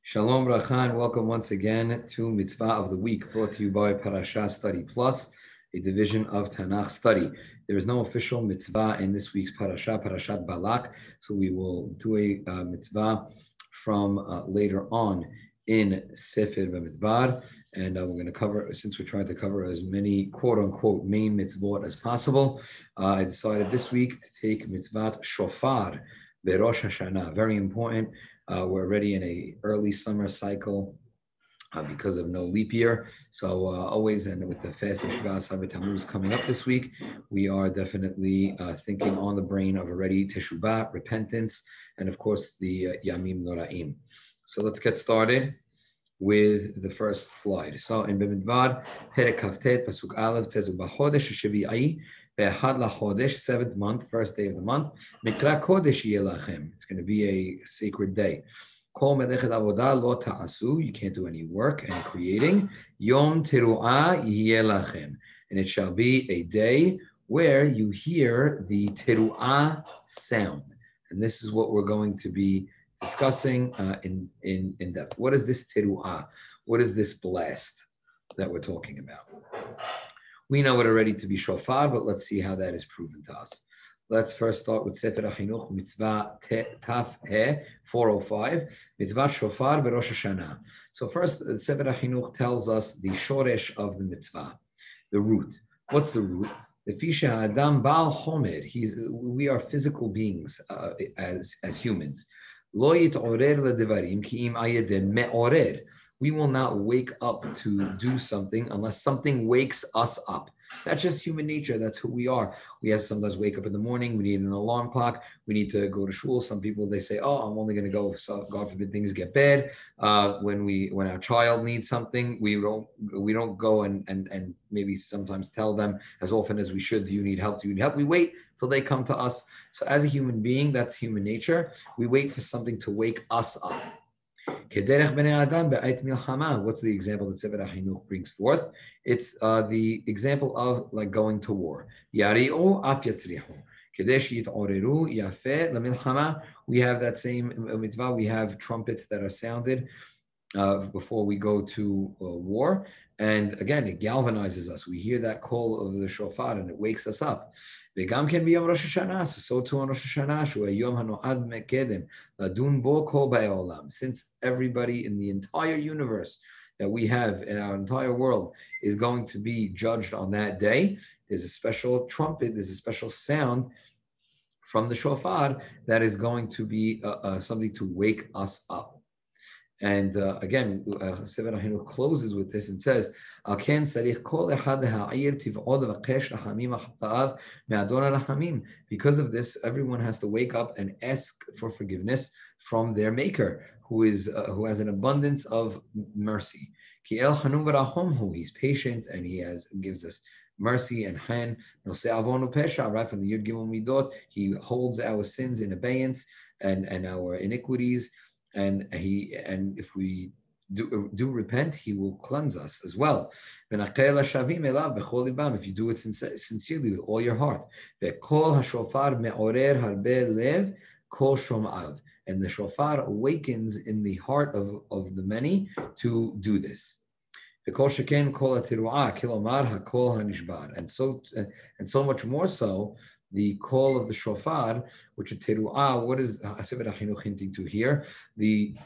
Shalom Bracha and welcome once again to Mitzvah of the Week, brought to you by Parashah Study Plus, a division of Tanakh Study. There is no official mitzvah in this week's Parashah, Parashat Balak, so we will do a mitzvah from later on in Sefer Bamidbar, and we're going to cover, since we're trying to cover as many quote-unquote main mitzvot as possible, I decided this week to take mitzvat shofar, Berosh Hashanah, very important. We're already in a early summer cycle because of no leap year. So always, and with the fast of Shiva Asar Tammuz coming up this week, we are definitely thinking on the brain of already Teshuvah, repentance, and of course the Yamim Noraim. So let's get started with the first slide. So in Bamidbar, Perek Kaftet, Pasuk Aleph, it says, U'bachodesh Shevi'ai, Be'echad lachodesh, seventh month, first day of the month, Mikra Kodesh yeh lachem. It's going to be a sacred day. Kol melechet avodah lo ta'asu. You can't do any work, any creating. Yom teruah yeh lachem. And it shall be a day where you hear the teruah sound. And this is what we're going to be discussing in depth. What is this teruah? What is this blast that we're talking about? We know it already to be shofar, but let's see how that is proven to us. Let's first start with Sefer HaChinuch, Mitzvah Taf He 405, Mitzvah Shofar Berosh Hashanah. So first, Sefer HaChinuch tells us the shoresh of the mitzvah, the root. What's the root? The Fisha Adam Baal Homer. We are physical beings as humans. Lo yit'orer ledevarim ki im ayedem me'orer. We will not wake up to do something unless something wakes us up. That's just human nature. That's who we are. We have to sometimes wake up in the morning. We need an alarm clock. We need to go to shul. Some people, they say, oh, I'm only going to go if, God forbid, things get bad. When our child needs something, we don't go and maybe sometimes tell them as often as we should, do you need help? Do you need help? We wait till they come to us. So as a human being, that's human nature. We wait for something to wake us up. What's the example that Sefer HaChinuch brings forth? It's the example of like going to war. We have that same mitzvah. We have trumpets that are sounded before we go to war. And again, it galvanizes us. We hear that call of the shofar and it wakes us up. וגם כן ביום ראש השנה, so too on Rosh Hashanah, שהוא היום הנועד מקדם, לדון בו כל באי העולם. Since everybody in the entire universe that we have in our entire world is going to be judged on that day, there's a special trumpet, there's a special sound from the shofar that is going to be something to wake us up. And again, Sefer HaChinuch closes with this and says, because of this, everyone has to wake up and ask for forgiveness from their Maker, who has an abundance of mercy. He's patient and he gives us mercy and chen. Right from the Yud Gimel Midot, he holds our sins in abeyance and our iniquities. And if we do repent, he will cleanse us as well. If you do it sincerely with all your heart. And the shofar awakens in the heart of the many to do this. And so much more so, the call of the shofar, which is teruah, what is Sefer HaChinuch hinting to here? The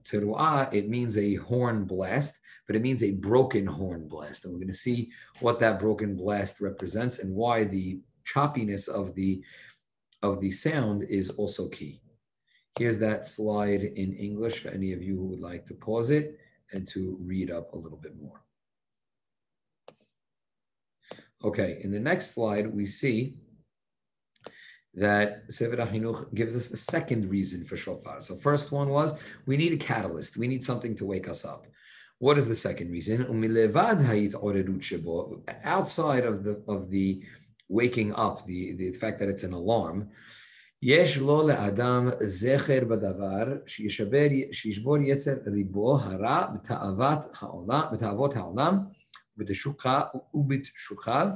teruah, it means a horn blast, but it means a broken horn blast. And we're going to see what that broken blast represents and why the choppiness of the sound is also key. Here's that slide in English for any of you who would like to pause it and to read up a little bit more. Okay, in the next slide, we see that Sefer HaChinuch gives us a second reason for shofar. So first one was, we need a catalyst. We need something to wake us up. What is the second reason? Outside of the waking up, the fact that it's an alarm, יש לו לאדם זכר בדבר שישבור יצר ליבו הרע בתאוות העולם ובתשוקיו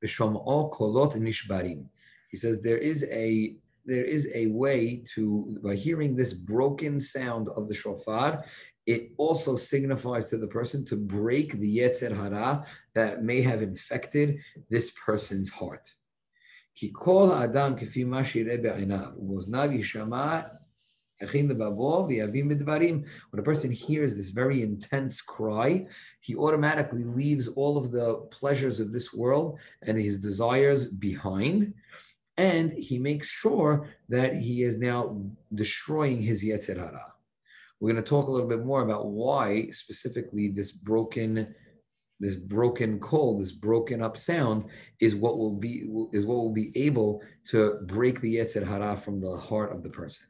ושומעו קולות נשברים. He says there is a way to, by hearing this broken sound of the shofar, it also signifies to the person to break the Yetzer Hara that may have infected this person's heart. When a person hears this very intense cry, he automatically leaves all of the pleasures of this world and his desires behind, and he makes sure that he is now destroying his Yetzer Hara. We're going to talk a little bit more about why specifically this broken call, this broken up sound is what will be able to break the Yetzer Hara from the heart of the person.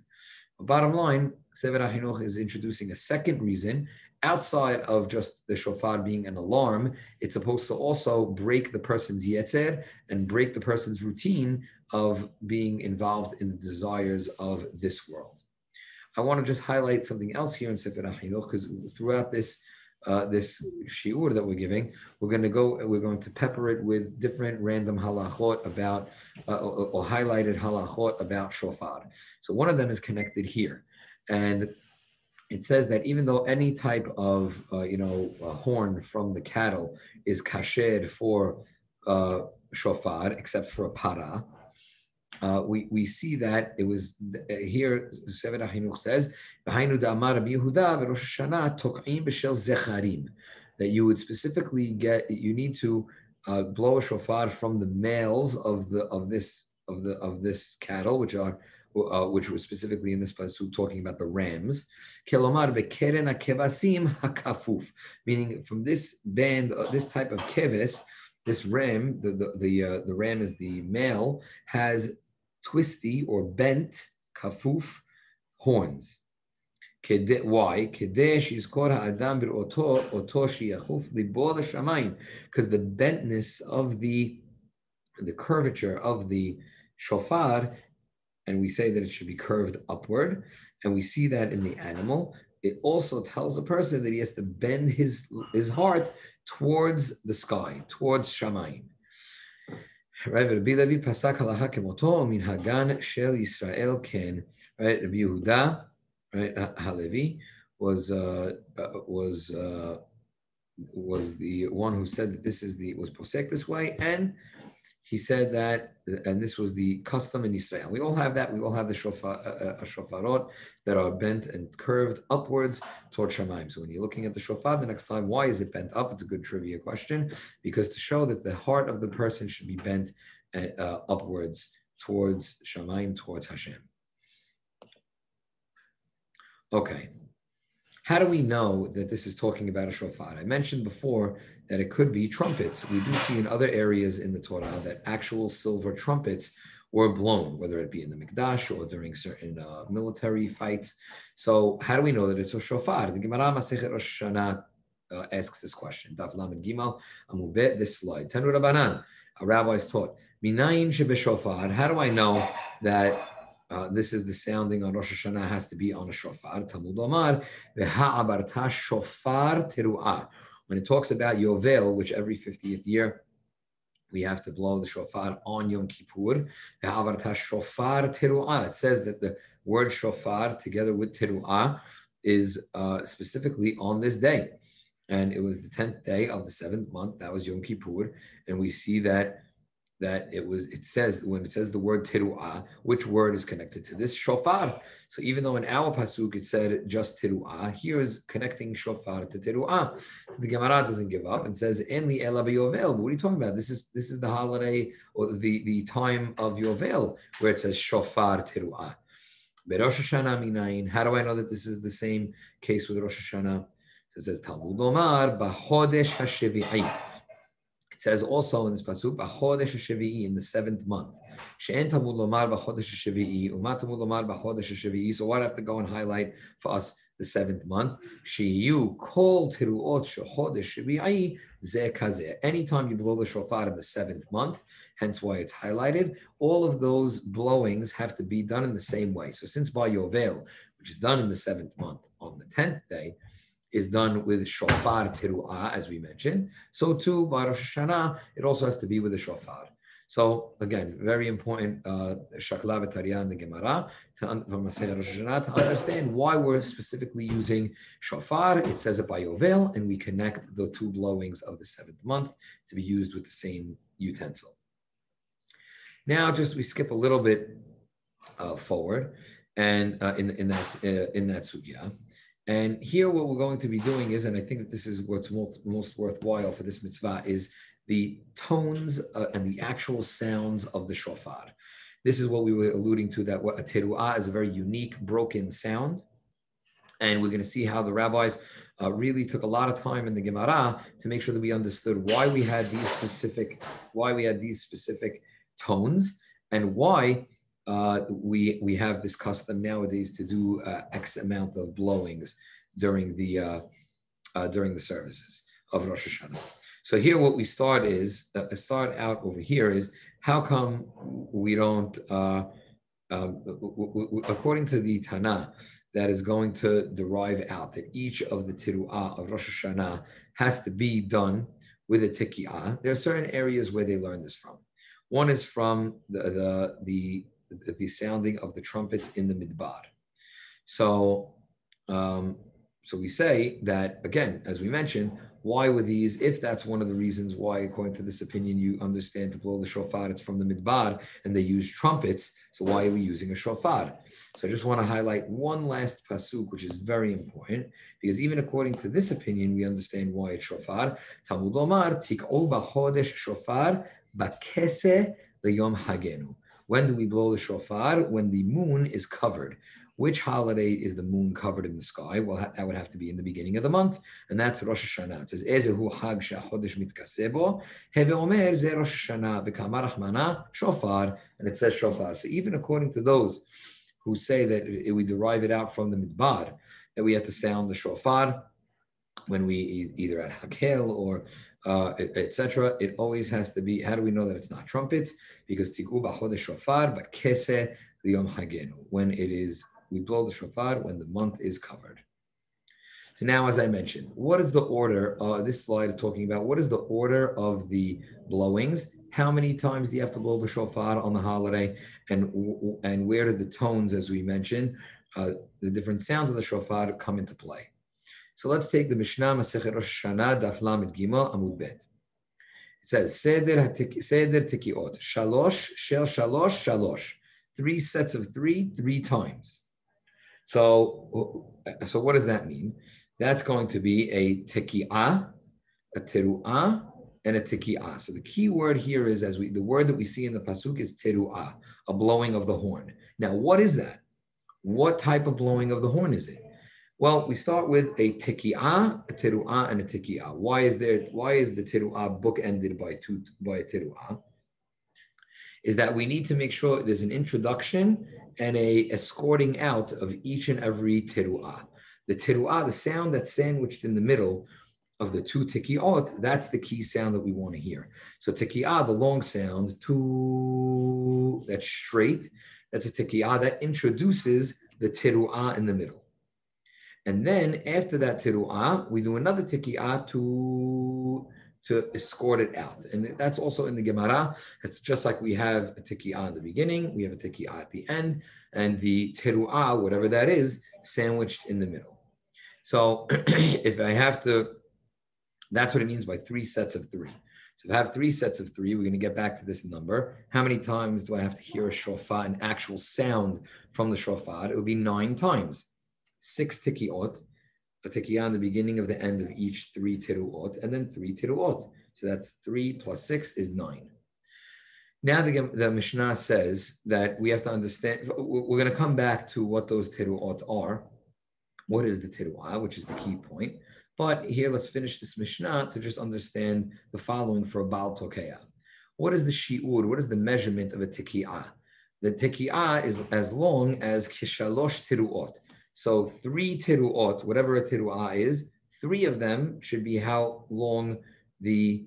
But bottom line, Sefer HaChinuch is introducing a second reason outside of just the shofar being an alarm. It's supposed to also break the person's Yetzer and break the person's routine of being involved in the desires of this world. I want to just highlight something else here in Sefer HaChinuch, because throughout this shiur that we're giving, we're going to pepper it with different random halachot about or highlighted halachot about shofar. So one of them is connected here, and it says that even though any type of horn from the cattle is kasher for shofar, except for a para, we see that it was here. Sefer HaChinuch says that you would specifically you need to blow a shofar from the males of this cattle, which was specifically in this pasuk talking about the rams. Meaning from this band, this type of keves, this ram, the ram is the male, has twisty or bent kafuf horns. Why? Because the bentness of the curvature of the shofar, and we say that it should be curved upward, and we see that in the animal. It also tells a person that he has to bend his heart towards the sky, towards Shamayim. Right, Rabbi Levi pasak halacha kemoto min hagan shel Yisrael ken. Right, Rabbi Yehuda, right, Halevi was the one who said that was posek this way, and he said that, and this was the custom in Israel. We all have that. We all have the shofarot that are bent and curved upwards toward Shamayim. So when you're looking at the shofar the next time, why is it bent up? It's a good trivia question, because to show that the heart of the person should be bent upwards towards Shamayim, towards Hashem. Okay. How do we know that this is talking about a shofar? I mentioned before that it could be trumpets. We do see in other areas in the Torah that actual silver trumpets were blown, whether it be in the Mikdash or during certain military fights. So how do we know that it's a shofar? The Gemara Masechet Rosh Hashanah asks this question. Daf Lamed Gimel Amud Bet, this slide. Tanu Rabbanan, a rabbi is taught, Minayin shebeshofar. How do I know that this is the sounding on Rosh Hashanah has to be on a shofar? Talmud Omar, v'ha'abarta shofar teruah. When it talks about Yovel, which every 50th year we have to blow the shofar on Yom Kippur, v'ha'abarta shofar teruah. It says that the word shofar together with teruah is specifically on this day. And it was the 10th day of the 7th month. That was Yom Kippur. And we see that it says, when it says the word teruah, which word is connected to this? Shofar. So even though in our pasuk it said just teruah, here is connecting shofar to teruah. So the Gemara doesn't give up and says, En li ela b'yovel. But what are you talking about? This is the holiday or the time of Yovel where it says shofar teruah. Berosh Hashanah minayin. How do I know that this is the same case with Rosh Hashanah? So it says Talmud Omar b'chodesh hashevi'i. It says also in this pasuk, b'chodesh hashevi'i, in the 7th month. She'en Talmud lomar b'chodesh hashevi'i, u'ma Talmud lomar b'chodesh hashevi'i. So why do I have to go and highlight for us the 7th month? She'yu kol teruot shechodesh hashevi'i zeh kazeh. Anytime you blow the shofar in the 7th month, hence why it's highlighted, all of those blowings have to be done in the same way. So since Bar Yovel, which is done in the 7th month on the 10th day, is done with shofar teruah, as we mentioned, so too by Rosh Hashanah, it also has to be with a shofar. So again, very important shakla v'tarya in the Gemara from Masechet Rosh Hashanah to understand why we're specifically using shofar. It says it by Yovel, and we connect the two blowings of the seventh month to be used with the same utensil. Now, just we skip a little bit forward, and in that sugya. And here, what we're going to be doing is, and I think that this is what's most worthwhile for this mitzvah, is the tones and the actual sounds of the shofar. This is what we were alluding to, that a teruah is a very unique, broken sound. And we're going to see how the rabbis really took a lot of time in the Gemara to make sure that we understood why we had these specific tones, and why we have this custom nowadays to do X amount of blowings during the services of Rosh Hashanah. So here, what we start out over here is, how come we don't, according to the Tana, that is going to derive out that each of the tiruah of Rosh Hashanah has to be done with a tikki'ah. There are certain areas where they learn this from. One is from the sounding of the trumpets in the midbar. So we say that, again, as we mentioned, why were these, if that's one of the reasons why, according to this opinion, you understand to blow the shofar, it's from the midbar, and they use trumpets, so why are we using a shofar? So I just want to highlight one last pasuk, which is very important, because even according to this opinion, we understand why it's shofar. Talmud Omar, tik'u b'chodesh shofar b'keseh l'yom hagenu. When do we blow the shofar? When the moon is covered. Which holiday is the moon covered in the sky? Well, that would have to be in the beginning of the month, and that's Rosh Hashanah. It says, Ezehu hag she'achodesh mitkaseh bo, heve omer ze Rosh Hashanah, v'kamar rachmana shofar, and it says shofar. So even according to those who say that we derive it out from the midbar, that we have to sound the shofar when we either at Hakel or etc., it always has to be. How do we know that it's not trumpets? Because tik'u b'chodesh shofar b'keseh l'yom hagenu. When it is, we blow the shofar when the month is covered. So now, as I mentioned, what is the order? This slide is talking about what is the order of the blowings. How many times do you have to blow the shofar on the holiday? And where do the tones, as we mentioned, the different sounds of the shofar come into play? So let's take the Mishnah, Masechet Rosh Hashanah, Daf Lamed Gimel, Amud Bet. It says, Seder Tikiot, Shalosh, Shel Shalosh, Shalosh. 3 sets of 3 times. So what does that mean? That's going to be a Tiki'ah, a Teru'ah, and a Tiki'ah. So the key word here is, the word that we see in the Pasuk is Teru'ah, a blowing of the horn. Now, what is that? What type of blowing of the horn is it? Well, we start with a tiki'ah, a teru'ah, and a tiki'ah. Why is the teru'ah bookended by a teru'ah? Is that we need to make sure there's an introduction and a escorting out of each and every teru'ah. The teru'ah, the sound that's sandwiched in the middle of the 2 tiki'ot, that's the key sound that we want to hear. So tiki'ah, the long sound, tu, that's straight, that's a tiki'ah that introduces the teru'ah in the middle. And then after that teru'ah, we do another tiki'ah to escort it out. And that's also in the Gemara. It's just like we have a tiki'ah in the beginning, we have a tiki'ah at the end, and the teru'ah, whatever that is, sandwiched in the middle. So if I have to, that's what it means by 3 sets of 3. So if I have 3 sets of 3, we're going to get back to this number. How many times do I have to hear a shofar, an actual sound from the shofar? It would be 9 times. 6 tiki'ot, a tiki'ah in the beginning of the end of each 3 teru'ot, and then 3 teru'ot. So that's 3 plus 6 is 9. Now the Mishnah says that we have to understand, we're going to come back to what those teru'ot are. What is the teru'ah, which is the key point. But here, let's finish this Mishnah to just understand the following for a Baal Tokeah. What is the shi'ur? What is the measurement of a tiki'ah? The tiki'ah is as long as kishalosh teru'ot. So 3 teru'ot, whatever a teru'ah is, 3 of them should be how long the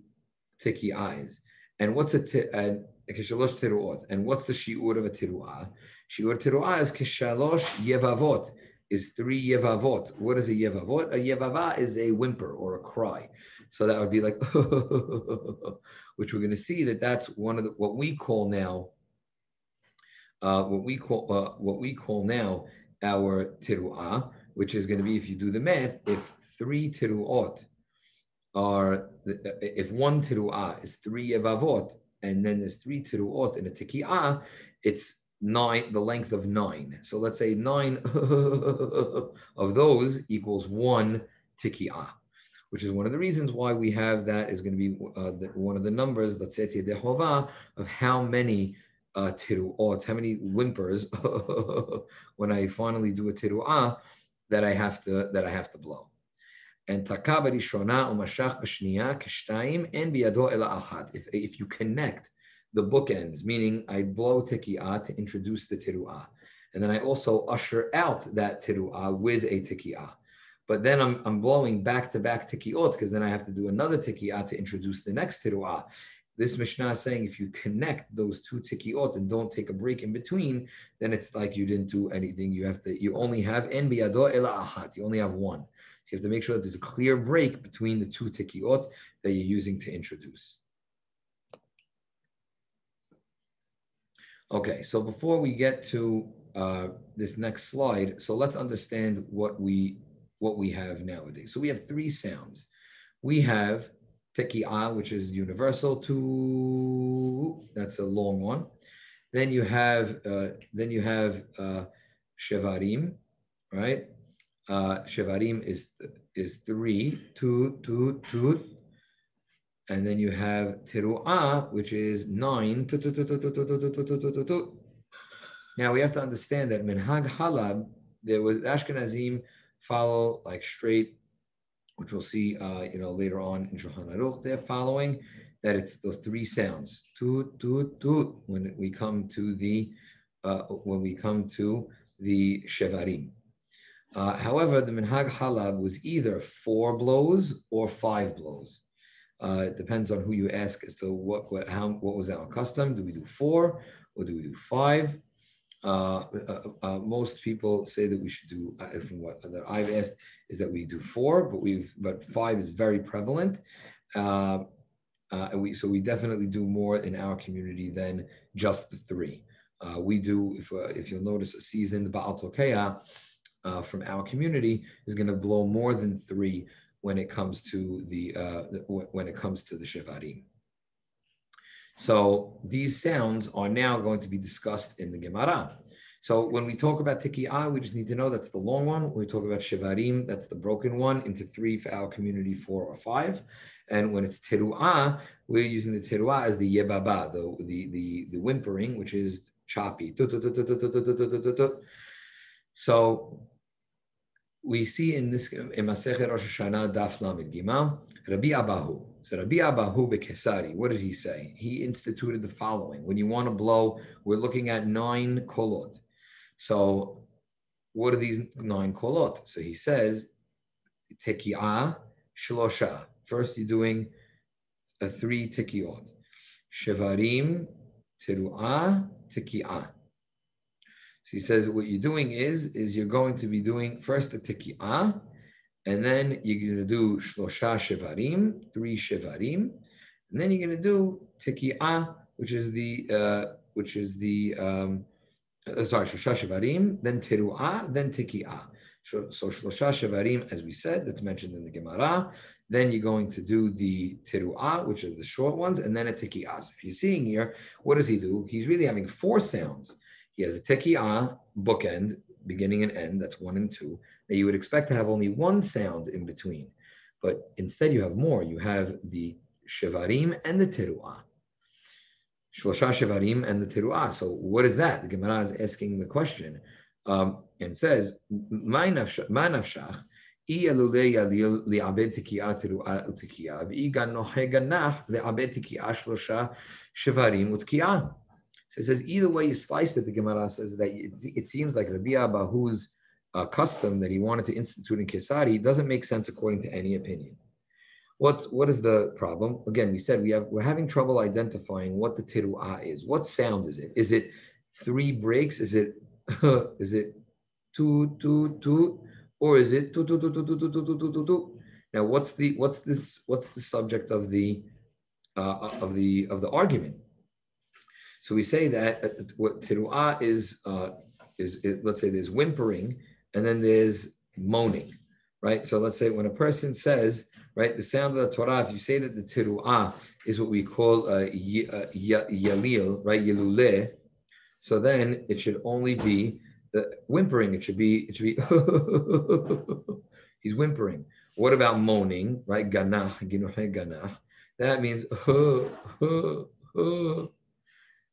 tiki'ah is. And what's a kishalosh teru'ot? And what's the shi'ur of a teru'ah? Shi'ur teru'ah is kishalosh yevavot, is 3 yevavot. What is a yevavot? A yevavah is a whimper or a cry. So that would be like, which we're going to see that that's one of the, what we call now, what we call now our teruah, which is going to be, if you do the math, if 3 teruot are, if 1 teruah is 3 yevavot, and then there's 3 teruot in a tekiah, it's 9, the length of 9. So let's say 9 of those equals 1 tekiah, which is one of the reasons why we have that is going to be one of the numbers, let's say Dehovah, of how many teruot, how many whimpers when I finally do a teruah that I have to blow. And taka barishona umashach b'shniya k'shtayim en biyado ela achat. If you connect the bookends, meaning I blow tekiah to introduce the teruah, and then I also usher out that teruah with a tekiah. But then I'm blowing back-to-back tekiot, because then I have to do another tekiah to introduce the next teruah. This Mishnah is saying if you connect those 2 tekiot and don't take a break in between, then it's like you didn't do anything. You only have en biyado ela achat. You only have one. So you have to make sure that there's a clear break between the 2 tekiot that you're using to introduce. Okay, so before we get to this next slide, so let's understand what we have nowadays. So we have 3 sounds. We have tekiah, which is universal to, that's a long one. Then you have shevarim, right? Shevarim is 3, 2, and then you have teruah, which is 9. Now we have to understand that minhag halab, there was Ashkenazim follow like straight, which we'll see later on in Shulchan Aruch. They're following that it's those 3 sounds, when we come to the shevarim. However, the Minhag Halab was either 4 blows or 5 blows. It depends on who you ask as to what was our custom. Do we do 4 or do we do 5? Most people say that we should do, from what that I've asked, is that we do 4, but 5 is very prevalent. So we definitely do more in our community than just the 3. We do, if you'll notice, a seasoned Baal Tokeah from our community is going to blow more than 3 when it comes to the shevarim. So these sounds are now going to be discussed in the Gemara. So when we talk about tekiah, we just need to know that's the long one. When we talk about shevarim, that's the broken one into 3 for our community, 4 or 5. And when it's teruah, we're using the teruah as the yebaba, the whimpering, which is choppy. So we see in Masechet Rosh Hashanah Daf Lamed Gimel, Rabbi Abahu. So Rabbi Abahu beKesari, what did he say? He instituted the following: when you want to blow, we're looking at 9 kolot. So what are these 9 kolot? So he says, tekiah shlosha. First, you're doing a 3 tekiot. Shevarim, teruah, tekiah. So he says what you're doing is you're going to be doing first the tekiah, and then you're going to do shlosha shevarim, 3 shevarim, and then you're going to do tekiah, which is the shlosha shevarim, then teruah, then tekiah. So shlosha shevarim, as we said, that's mentioned in the Gemara. Then you're going to do the teruah, which are the short ones, and then a tekiah. So if you're seeing here, what does he do? He's really having 4 sounds. He has a tekiah, bookend, beginning and end, that's 1 and 2. Now you would expect to have only 1 sound in between, but instead you have more. You have the shevarim and the teruah. Shlosha shevarim and the teruah. So what is that? The Gemara is asking the question. And it says, Ma nafshach, li'abed tekiah teruah u'tekiah, v'igan noheganach li'abed tekiah shlosha shevarim u'tekiah. So it says either way you slice it, the Gemara says that it seems like Rabbi Abahu's custom that he wanted to institute in Kesari doesn't make sense according to any opinion. What is the problem? Again, we said we're having trouble identifying what the teruah is. What sound is it? Is it 3 breaks? Is it toot toot toot, or is it toot toot toot toot toot toot toot toot? Now, what's the subject of the argument? So we say that what teruah is let's say there's whimpering and then there's moaning, right? So let's say when a person says, right, the sound of the Torah, if you say that the teruah is what we call yalil, right, yeluleh, so then it should only be the whimpering. It should be he's whimpering. What about moaning, right? Ganah, ginuhe ganah. That means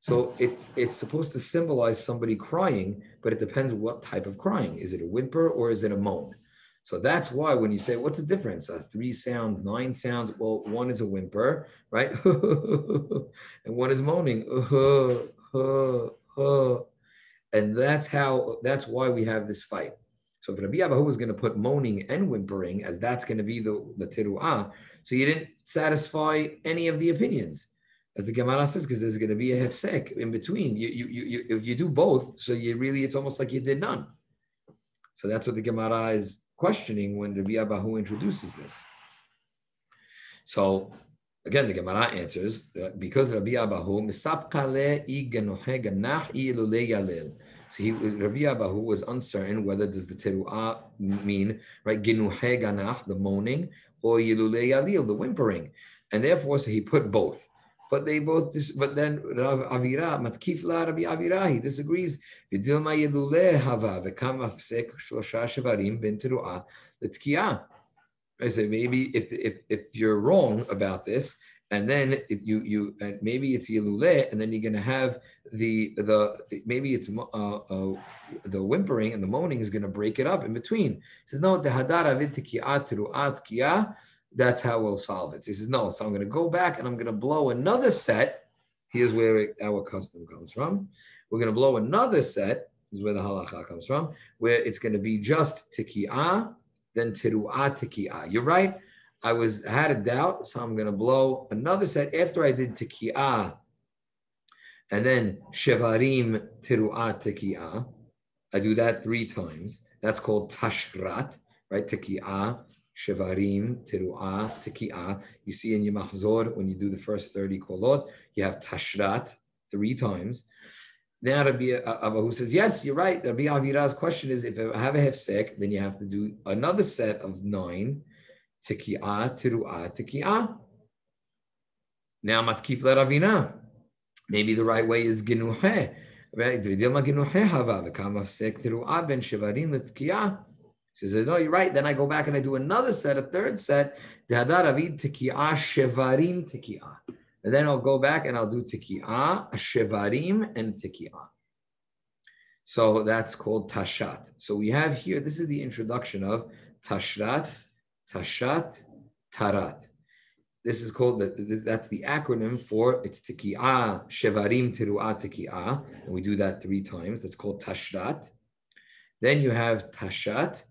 so it's supposed to symbolize somebody crying, but it depends what type of crying. Is it a whimper or is it a moan? So that's why when you say, what's the difference? 3 sounds, 9 sounds. Well, one is a whimper, right? And one is moaning. And that's why we have this fight. So if Rabbi Abahu was going to put moaning and whimpering, as that's going to be the teruah, so you didn't satisfy any of the opinions, as the Gemara says, because there's going to be a hefsek in between. You if you do both, so it's almost like you did none. So that's what the Gemara is questioning when Rabbi Abahu introduces this. So again, the Gemara answers because Rabbi Abahu misapkale iganohe ganach ilule yalel. So Rabbi Abahu was uncertain whether does the teruah mean right ginuhe ganach, the moaning, or yilule yalil, the whimpering, and therefore so he put both. But they both. But then Rav Avira matkif la Rabbi Avira, he disagrees. V'dilma yilule hava v'kam afsek shlosha shevarim ben teruah l'tkiyah. I say maybe if you're wrong about this, and then if you and maybe it's yiluleh, and then you're going to have the maybe it's the whimpering and the moaning is going to break it up in between. He says no, the hadar avid tikiyah teruah tikiyah. That's how we'll solve it. So he says no. So I'm going to go back and I'm going to blow another set. Here's where our custom comes from. We're going to blow another set. This is where the halacha comes from, where it's going to be just tikiyah, then teruah tikiyah. You're right. I had a doubt, so I'm going to blow another set after I did tikiyah, and then shevarim teruah tikiyah. I do that 3 times. That's called tashrat, right? Tikiyah, shevarim, teruah, tikiyah. You see in your mahzor when you do the first 30 kolot, you have tashrat 3 times. Now Rabbi Abahu says, yes, you're right. Rabbi Avira's question is, if I have a hefsek, then you have to do another set of 9, tikiyah, teruah, tikiyah. Now matkif la Ravina. Maybe the right way is ginuhe. Right? V'dilma ginuhe hava v'kam afsek teruah ben shevarim l'tikiyah. He says, no, you're right. Then I go back and I do another set, a 3rd set. Dehadar avid tikiyah, shevarim tikiyah. And then I'll go back and I'll do tikiyah, shevarim, and tikiyah. So that's called tashat. So we have here, this is the introduction of tashrat, tashat, tarat. This is called, that's the acronym for, it's tikiyah, shevarim, teruah, tikiyah. And we do that 3 times. That's called tashrat. Then you have tashat,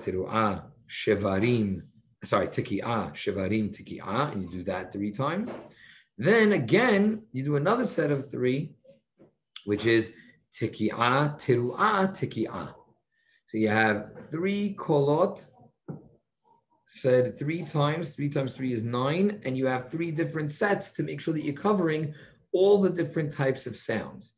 teruah, shevarim, tikiyah, shevarim, tikiyah. And you do that 3 times. Then again, you do another set of 3, which is tikiyah, teruah, tikiyah. So you have 3 kolot said 3 times. 3 times 3 is 9, and you have 3 different sets to make sure that you're covering all the different types of sounds.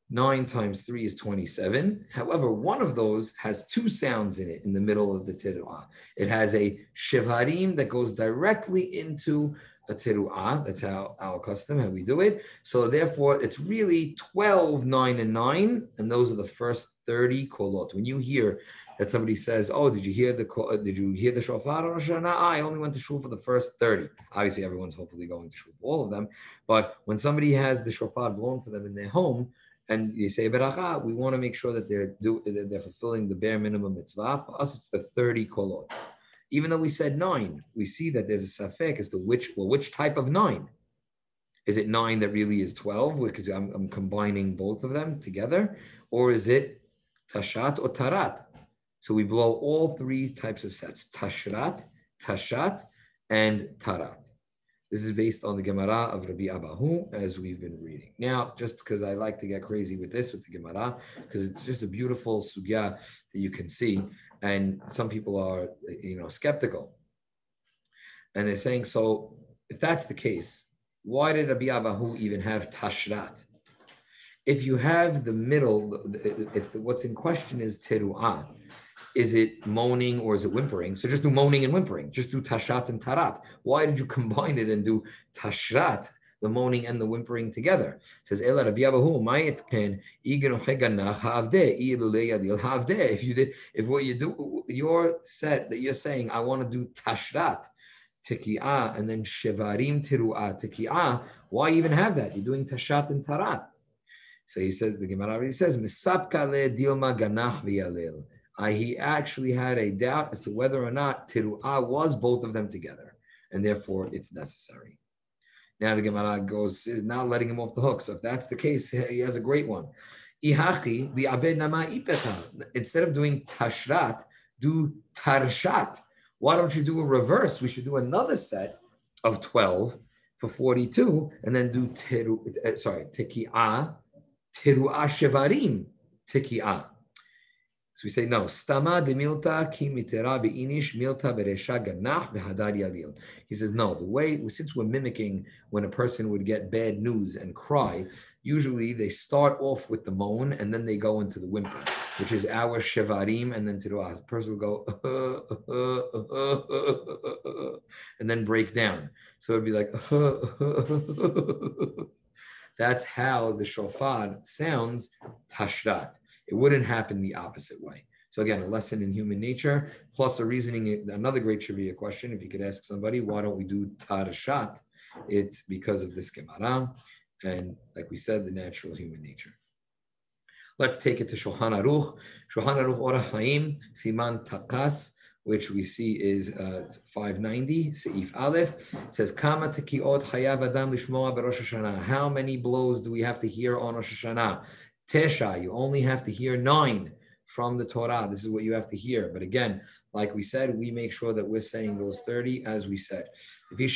9 times 3 is 27. However, one of those has 2 sounds in it in the middle of the teruah. It has a shevarim that goes directly into a teruah. That's our custom, how we do it. So therefore, it's really 12, 9, and 9, and those are the first 30 kolot. When you hear that somebody says, "Oh, did you hear the shofar on Rosh Hashanah?" I only went to shul for the first 30. Obviously, everyone's hopefully going to shul for all of them. But when somebody has the shofar blown for them in their home, and you say beracha, we want to make sure that they're fulfilling the bare minimum mitzvah. For us, it's the 30 kolot. Even though we said 9, we see that there's a safek as to which type of 9. Is it 9 that really is 12, because I'm combining both of them together? Or is it tashat or tarat? So we blow all 3 types of sets, tashrat, tashat, and tarat. This is based on the Gemara of Rabbi Abahu, as we've been reading. Now, just because I like to get crazy with the Gemara, because it's just a beautiful sugya that you can see, and some people are, skeptical. And they're saying, so if that's the case, why did Rabbi Abahu even have tashrat? If you have the middle, if what's in question is teru'ah, is it moaning or is it whimpering? So just do moaning and whimpering. Just do tashat and tarat. Why did you combine it and do tashrat, the moaning and the whimpering together? It says, Ela Rabbi Abahu, mayit ken igenu heganach ha'avdeh, ilulei yadil ha'avdeh. If what you do, your set that you're saying, I want to do tashrat, teki'ah, and then shevarim teru'ah, teki'ah, why even have that? You're doing tashat and tarat. So he says, the Gemara already says, Misapka le dilma ganach v'yalil. He actually had a doubt as to whether or not teru'ah was both of them together, and therefore it's necessary. Now the Gemara goes, is now letting him off the hook. So if that's the case, he has a great one. Ihachi the abed nama ipeta. Instead of doing tashrat, do tarshat. Why don't you do a reverse? We should do another set of 12 for 42, and then do teki'ah. Teru'ah shevarim teki'ah. So we say no. Stama de milta ki mitera beinish milta beresha ganach v'hadar yalil. He says no. The way, since we're mimicking when a person would get bad news and cry, usually they start off with the moan and then they go into the whimper, which is our shevarim, and then teru'ah. The person will go and then break down. So it'd be like. That's how the shofar sounds tashrat. It wouldn't happen the opposite way. So again, a lesson in human nature, plus a reasoning, another great trivia question. If you could ask somebody, why don't we do tarshat? It's because of this Gemara. And like we said, the natural human nature. Let's take it to Shulchan Aruch. Shulchan Aruch Orach Chaim, Siman Takas, which we see is 590, Seif Aleph. It says, Kama tekiot hayav adam lishmoa beRosh Hashanah. How many blows do we have to hear on Rosh Hashanah? Tesha, you only have to hear 9 from the Torah. This is what you have to hear. But again, like we said, we make sure that we're saying those 30 as we said. It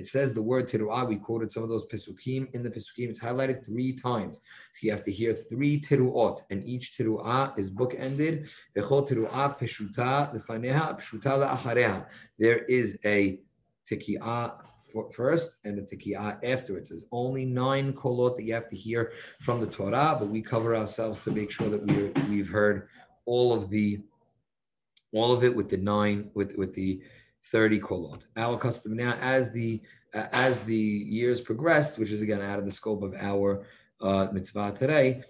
says the word teru'ah. We quoted some of those pesukim. In the pesukim, it's highlighted 3 times. So you have to hear 3 teru'ot, and each teru'ah is bookended. There is a teki'ah first and the teki'ah afterwards. There's only 9 kolot that you have to hear from the Torah, but we cover ourselves to make sure that we've heard all of it with the 9 with the 30 kolot. Our custom now, as the years progressed, which is again out of the scope of our mitzvah today,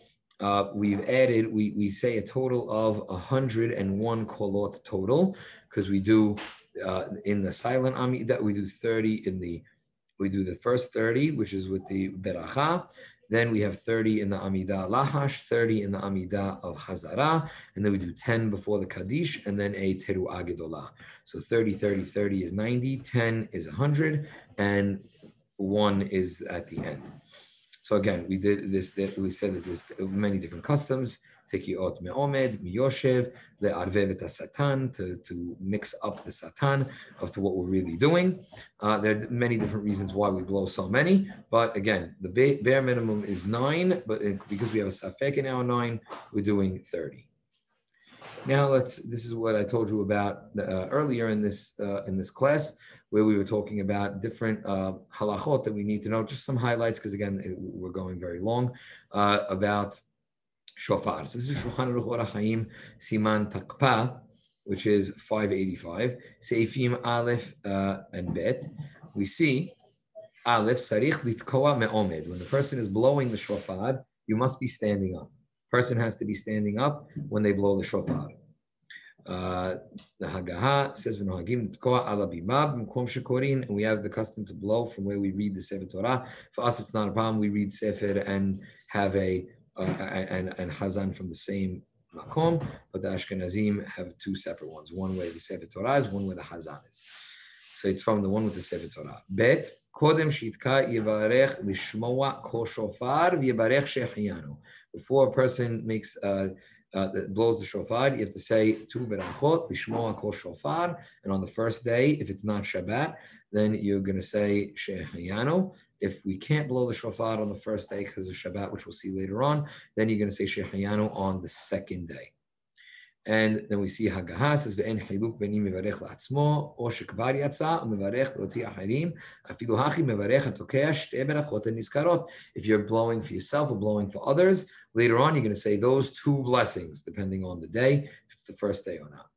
we've added, we say a total of 101 kolot total, because we do in the silent Amidah, we do 30 we do the first 30, which is with the Beracha. Then we have 30 in the Amidah Lahash, 30 in the Amidah of Hazara, and then we do 10 before the Kaddish, and then a Teru'ah Gedolah. So 30, 30, 30 is 90, 10 is 100, and 1 is at the end. So again, we did this. We said that there's many different customs. Tekiot me'omed, miyoshev, le'arvev et satan, to mix up the satan of to what we're really doing. There are many different reasons why we blow so many, but again, the bare minimum is 9. But because we have a safek in our 9, we're doing 30. Now this is what I told you about earlier in this class, where we were talking about different halachot that we need to know. Just some highlights, because again, we're going very long about shofar. So this is Shulchan Aruch Orach Chaim Siman Takpa, which is 585. Seifim Aleph and Bet. We see Aleph Sarich Litkoa Me'omed. When the person is blowing the shofar, you must be standing up. Person has to be standing up when they blow the shofar. The Haggaha says, "V'nohagim tkoa ala bimah b'mkom shekorin," and we have the custom to blow from where we read the Sefer Torah. For us, it's not a problem. We read Sefer and have and Hazan from the same makom, but the Ashkenazim have 2 separate ones. One where the Sefer Torah is, one where the Hazan is. So it's from the one with the Sefer Torah. Bet kodem shitka yivarech lishmoa kol shofar v'yivarech shehiyanu. Before a person makes blows the shofar, you have to say 2 berachot lishmoa kol shofar, and on the first day, if it's not Shabbat, then you're going to say shehiyanu. If we can't blow the shofar on the first day because of Shabbat, which we'll see later on, then you're going to say shehiyanu on the second day. And then we see Haggaha says ve'en chiluk beni mevarech la'atzmo or shekvar yatsa umevarech lotzi acharim afilu hachi mevarech atokea shtei berachot nizkarot. If you're blowing for yourself or blowing for others, later on you're going to say those two blessings depending on the day, if it's the first day or not.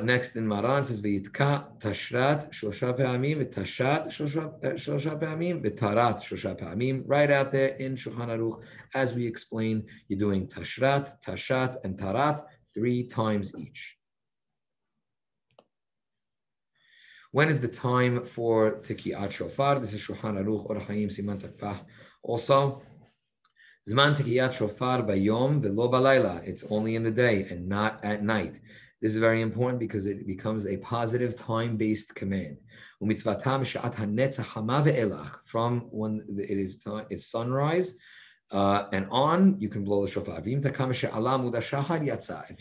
Next in Maran says v'yitka tashrat shlosha pe'amim v'tashat shlosha pe'amim v'tarat shlosha pe'amim. Right out there in Shulchan Aruch, as we explained, you're doing tashrat, tashat, and tarat 3 times each. When is the time for Tikiyat Shofar? This is Shulchan Aruch Orach Chaim Siman Takpah. Also, Zman Tikiyat Shofar bayom v'lo balayla. It's only in the day and not at night. This is very important because it becomes a positive time-based command. From when it's sunrise and on, you can blow the shofar. If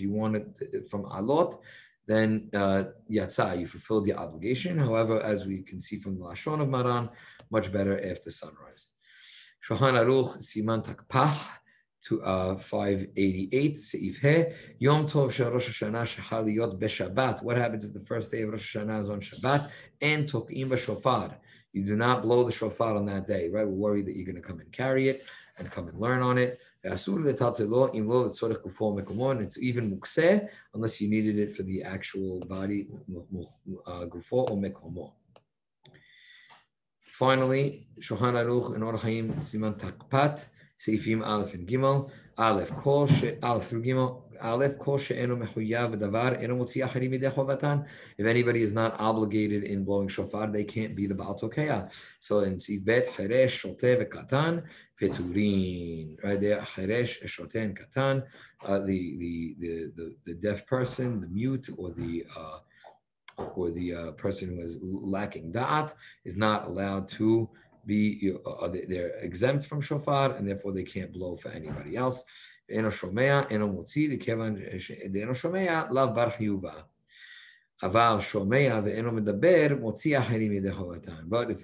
you want it from alot, then yatsa, you fulfilled your obligation. However, as we can see from the Lashon of Maran, much better after sunrise. Shulchan Aruch Siman Takpah. To 588, Seif He, Yom Tov Shel Rosh Hashanah Shechal Liyot Beshabbat. What happens if the first day of Rosh Hashanah is on Shabbat? And Tok'im B'Shofar. You do not blow the shofar on that day, right? We're worried that you're going to come and carry it and come and learn on it. It's even mukseh unless you needed it for the actual body, gufo or mekomo. Finally, Shulchan Aruch and Orach Chaim Siman Takpat. Seifim Aleph and Gimel. Aleph through Gimel. Aleph kol she'eno mechuyav v'davar eno motzi acharim midei chovatan. If anybody is not obligated in blowing shofar, they can't be the Baal Tokea. So in Seif Bet, Cheresh, Shoteh, v'Katan, Peturin. Right there, Cheresh, Shoteh, and Katan. The deaf person, the mute, or the person who is lacking da'at is not allowed to they're exempt from shofar, and therefore they can't blow for anybody else. But if the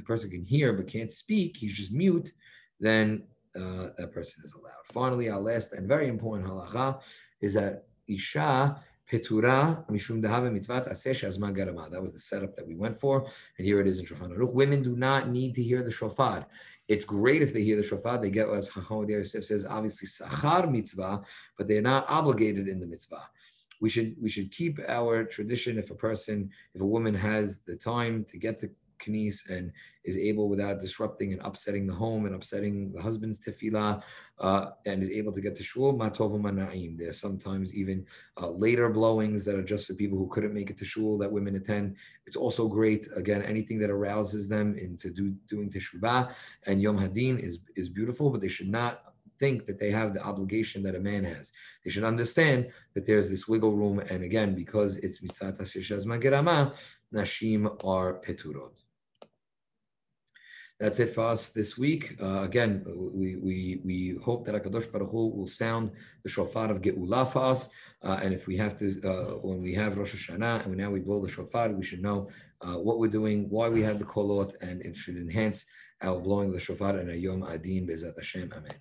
person can hear but can't speak, he's just mute, then that person is allowed. Finally, our last and very important halacha is that Isha Petura mishum dehave mitzvat aseh she'azman garama. That was the setup that we went for, and here it is in Shulchan Aruch. Women do not need to hear the shofar. It's great if they hear the shofar. They get, as Chacham Yosef says, obviously sachar mitzvah, but they're not obligated in the mitzvah. We should keep our tradition. If a woman has the time to get the knis and is able, without disrupting and upsetting the home and upsetting the husband's tefillah, and is able to get to shul, matov u'mana'im. There's sometimes even later blowings that are just for people who couldn't make it to shul that women attend. It's also great. Again, anything that arouses them into doing teshuvah and Yom Hadin is beautiful, but they should not think that they have the obligation that a man has. They should understand that there's this wiggle room, and again, because it's mitzat aseh she'azman gerama, nashim are peturot. That's it for us this week. Again, we hope that HaKadosh Baruch Hu will sound the shofar of Geula for us. And if we have to, when we have Rosh Hashanah and now we blow the shofar, we should know what we're doing, why we have the kolot, and it should enhance our blowing of the shofar and a Yom Adin Be'ezat Hashem. Amen.